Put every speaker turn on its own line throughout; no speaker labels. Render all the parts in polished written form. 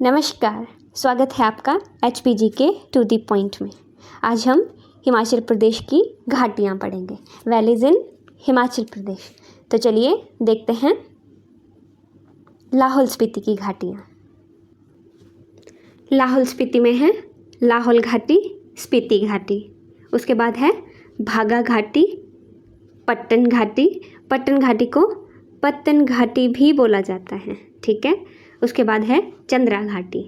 नमस्कार, स्वागत है आपका HPG के टू दी पॉइंट में। आज हम हिमाचल प्रदेश की घाटियाँ पढ़ेंगे, वैलीज इन हिमाचल प्रदेश। तो चलिए देखते हैं लाहौल स्पीति की घाटियाँ। लाहौल स्पीति में है लाहौल घाटी, स्पीति घाटी। उसके बाद है भागा घाटी, पट्टन घाटी। पट्टन घाटी को पत्तन घाटी भी बोला जाता है, ठीक है। उसके बाद है चंद्रा घाटी।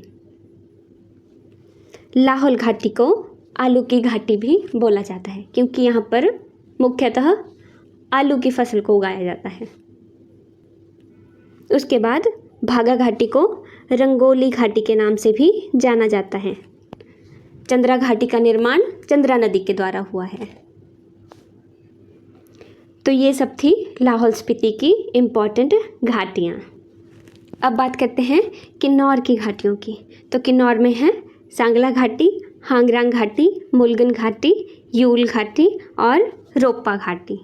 लाहौल घाटी को आलू की घाटी भी बोला जाता है क्योंकि यहाँ पर मुख्यतः आलू की फसल को उगाया जाता है। उसके बाद भागा घाटी को रंगोली घाटी के नाम से भी जाना जाता है। चंद्रा घाटी का निर्माण चंद्रा नदी के द्वारा हुआ है। तो ये सब थी लाहौल स्पीति की इम्पॉर्टेंट घाटियाँ। अब बात करते हैं किन्नौर की घाटियों की। तो किन्नौर में है सांगला घाटी, हांगरांग घाटी, मुलगन घाटी, यूल घाटी और रोप्पा घाटी।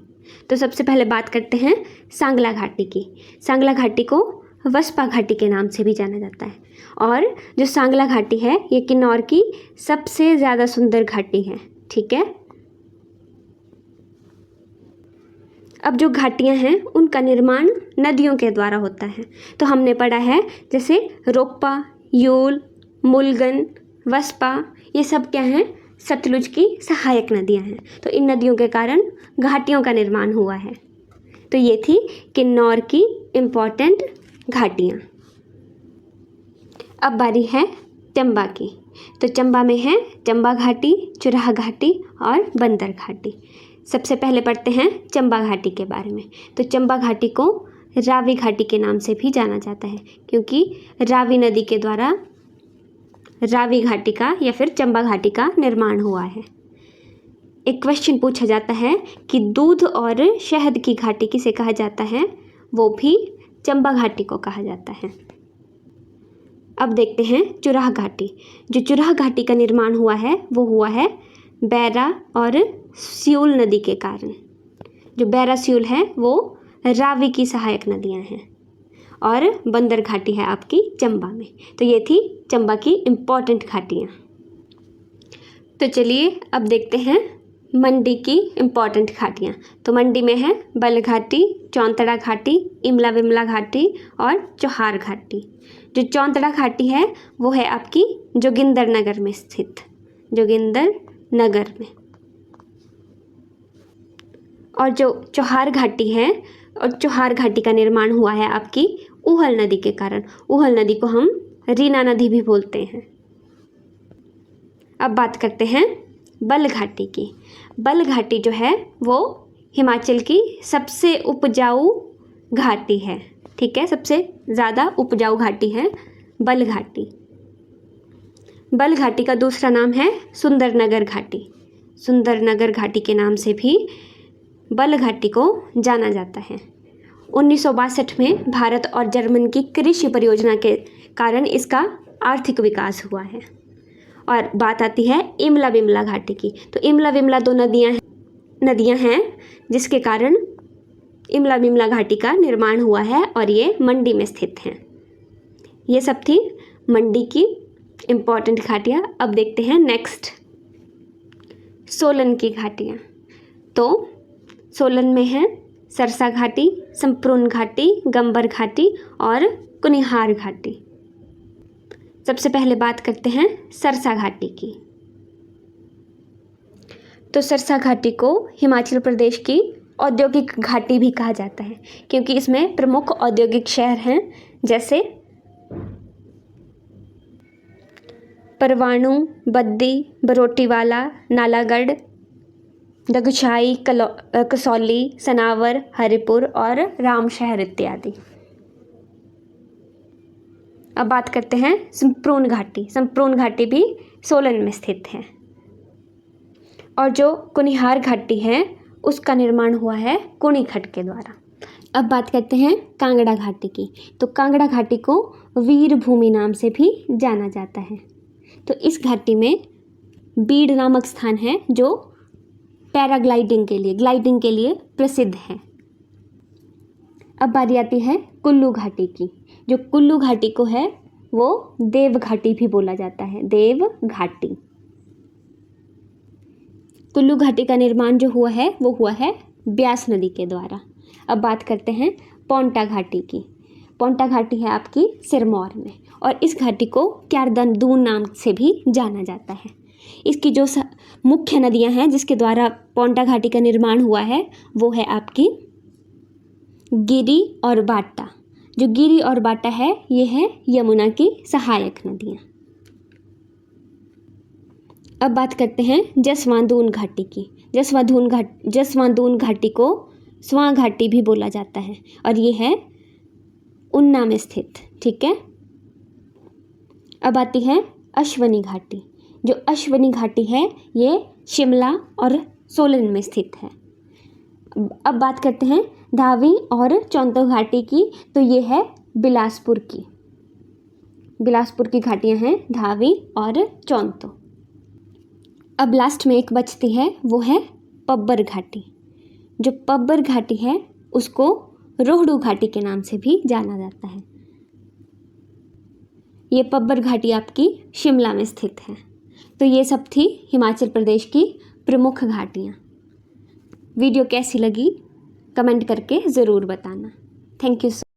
तो सबसे पहले बात करते हैं सांगला घाटी की। सांगला घाटी को वस्पा घाटी के नाम से भी जाना जाता है और जो सांगला घाटी है ये किन्नौर की सबसे ज़्यादा सुंदर घाटी है, ठीक है। अब जो घाटियाँ हैं उनका निर्माण नदियों के द्वारा होता है। तो हमने पढ़ा है जैसे रोप्पा, यूल, मुलगन, वस्पा, ये सब क्या हैं, सतलुज की सहायक नदियाँ हैं। तो इन नदियों के कारण घाटियों का निर्माण हुआ है। तो ये थी किन्नौर की इम्पॉर्टेंट घाटियाँ। अब बारी है चंबा की। तो चंबा में है चंबा घाटी, चुराह घाटी और बंदर घाटी। सबसे पहले पढ़ते हैं चंबा घाटी के बारे में। तो चंबा घाटी को रावी घाटी के नाम से भी जाना जाता है क्योंकि रावी नदी के द्वारा रावी घाटी का या फिर चंबा घाटी का निर्माण हुआ है। एक क्वेश्चन पूछा जाता है कि दूध और शहद की घाटी किसे कहा जाता है, वो भी चंबा घाटी को कहा जाता है। अब देखते हैं चुराह घाटी। जो चुराह घाटी का निर्माण हुआ है वो हुआ है बैरा और सियूल नदी के कारण। जो बैरा सियूल है वो रावी की सहायक नदियां हैं और बंदर घाटी है आपकी चंबा में। तो ये थी चंबा की इम्पॉर्टेंट घाटियाँ। तो चलिए अब देखते हैं मंडी की इम्पॉर्टेंट घाटियाँ। तो मंडी में है बल घाटी, चौंतड़ा घाटी, इमला विमला घाटी और चौहार घाटी। जो चौंतड़ा घाटी है वो है आपकी जोगिंदर नगर में स्थित, जोगिंदर नगर में। और जो चौहार घाटी है, और चौहार घाटी का निर्माण हुआ है आपकी ऊहल नदी के कारण। ऊहल नदी को हम रीना नदी भी बोलते हैं। अब बात करते हैं बल घाटी की। बल घाटी जो है वो हिमाचल की सबसे उपजाऊ घाटी है, ठीक है। सबसे ज़्यादा उपजाऊ घाटी है बल घाटी। बल घाटी का दूसरा नाम है सुंदरनगर घाटी। सुंदरनगर घाटी के नाम से भी बल घाटी को जाना जाता है। 1962 में भारत और जर्मन की कृषि परियोजना के कारण इसका आर्थिक विकास हुआ है। और बात आती है इमला विमला घाटी की। तो इमला विमला दो नदियाँ हैं जिसके कारण इमला विमला घाटी का निर्माण हुआ है और ये मंडी में स्थित हैं। ये सब थी मंडी की इम्पॉर्टेंट घाटियाँ। अब देखते हैं नेक्स्ट सोलन की घाटियाँ। तो सोलन में है सरसा घाटी, संप्रून घाटी, गंबर घाटी और कुनिहार घाटी। सबसे पहले बात करते हैं सरसा घाटी की। तो सरसा घाटी को हिमाचल प्रदेश की औद्योगिक घाटी भी कहा जाता है क्योंकि इसमें प्रमुख औद्योगिक शहर हैं जैसे परवाणु, बद्दी, बरोटीवाला, नालागढ़, दगुछाई, कसौली, सनावर, हरिपुर और रामशहर इत्यादि। अब बात करते हैं संप्रून घाटी। संप्रून घाटी भी सोलन में स्थित है। और जो कुनिहार घाटी है उसका निर्माण हुआ है कुनीखट के द्वारा। अब बात करते हैं कांगड़ा घाटी की। तो कांगड़ा घाटी को वीर भूमि नाम से भी जाना जाता है। तो इस घाटी में बीड़ नामक स्थान है जो पैराग्लाइडिंग के लिए प्रसिद्ध है। अब बारी आती है कुल्लू घाटी की। जो कुल्लू घाटी को है वो देव घाटी भी बोला जाता है, देव घाटी। कुल्लू घाटी का निर्माण जो हुआ है वो हुआ है ब्यास नदी के द्वारा। अब बात करते हैं पोंटा घाटी की। पोंटा घाटी है आपकी सिरमौर में, और इस घाटी को क्यारदून नाम से भी जाना जाता है। इसकी जो मुख्य नदियां हैं जिसके द्वारा पोंटा घाटी का निर्माण हुआ है वो है आपकी गिरि और बाटा। जो गिरि और बाटा है ये है यमुना की सहायक नदियां। अब बात करते हैं जसवांदून घाटी की। जसवांदून घाटी को स्वां घाटी भी बोला जाता है, और ये है उन्ना में स्थित। ठीक है। अब आती है अश्वनी घाटी। जो अश्वनी घाटी है ये शिमला और सोलन में स्थित है। अब बात करते हैं धावी और चौंतो घाटी की, तो ये है बिलासपुर की। बिलासपुर की घाटियाँ हैं धावी और चौंतो। अब लास्ट में एक बचती है वो है पब्बर घाटी। जो पब्बर घाटी है उसको रोहड़ू घाटी के नाम से भी जाना जाता है। ये पब्बर घाटी आपकी शिमला में स्थित है। तो ये सब थी हिमाचल प्रदेश की प्रमुख घाटियाँ। वीडियो कैसी लगी कमेंट करके ज़रूर बताना। Thank you.